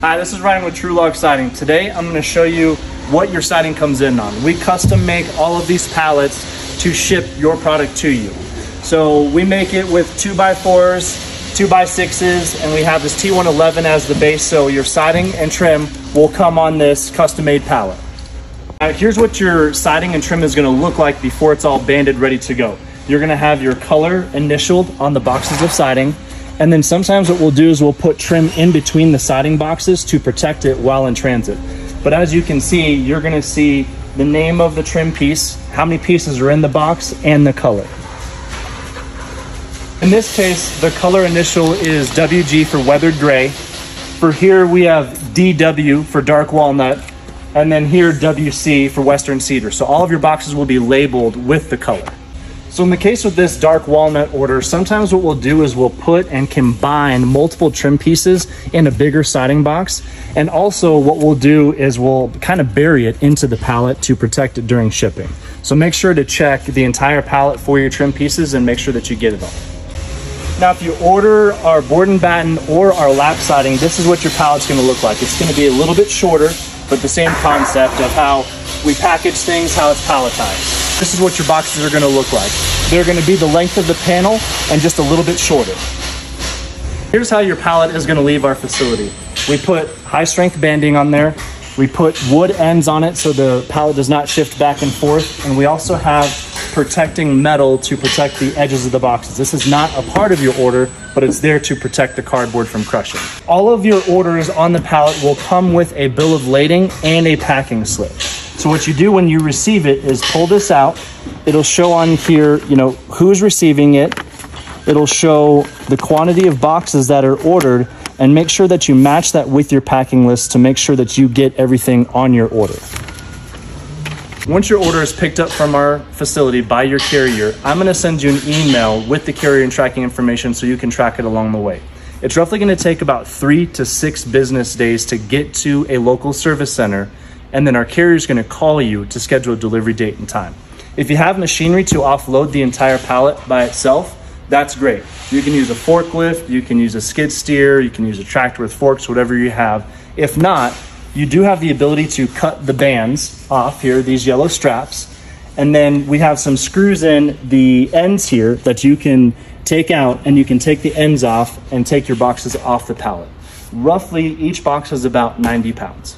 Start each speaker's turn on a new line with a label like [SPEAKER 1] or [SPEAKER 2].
[SPEAKER 1] Hi, this is Ryan with TruLog Siding. Today I'm going to show you what your siding comes in on. We custom make all of these pallets to ship your product to you. So we make it with 2x4s, 2x6s, and we have this T111 as the base, so your siding and trim will come on this custom-made pallet. Now, here's what your siding and trim is going to look like before it's all banded ready to go. You're going to have your color initialed on the boxes of siding. And then sometimes what we'll do is we'll put trim in between the siding boxes to protect it while in transit. But as you can see, you're gonna see the name of the trim piece, how many pieces are in the box, and the color. In this case, the color initial is WG for weathered gray. For here, we have DW for dark walnut, and then here WC for western cedar. So all of your boxes will be labeled with the color. So in the case with this dark walnut order, sometimes what we'll do is we'll put and combine multiple trim pieces in a bigger siding box. And also what we'll do is we'll kind of bury it into the pallet to protect it during shipping. So make sure to check the entire pallet for your trim pieces and make sure that you get it all. Now, if you order our board and batten or our lap siding, this is what your pallet's gonna look like. It's gonna be a little bit shorter, but the same concept of how we package things, how it's palletized. This is what your boxes are gonna look like. They're gonna be the length of the panel and just a little bit shorter. Here's how your pallet is gonna leave our facility. We put high strength banding on there. We put wood ends on it so the pallet does not shift back and forth. And we also have protecting metal to protect the edges of the boxes. This is not a part of your order, but it's there to protect the cardboard from crushing. All of your orders on the pallet will come with a bill of lading and a packing slip. So what you do when you receive it is pull this out. It'll show on here, who's receiving it. It'll show the quantity of boxes that are ordered, and make sure that you match that with your packing list to make sure that you get everything on your order. Once your order is picked up from our facility by your carrier, I'm gonna send you an email with the carrier and tracking information so you can track it along the way. It's roughly gonna take about 3 to 6 business days to get to a local service center, and then our carrier is gonna call you to schedule a delivery date and time. If you have machinery to offload the entire pallet by itself, that's great. You can use a forklift, you can use a skid steer, you can use a tractor with forks, whatever you have. If not, you do have the ability to cut the bands off here, these yellow straps, and then we have some screws in the ends here that you can take out, and you can take the ends off and take your boxes off the pallet. Roughly, each box is about 90 pounds.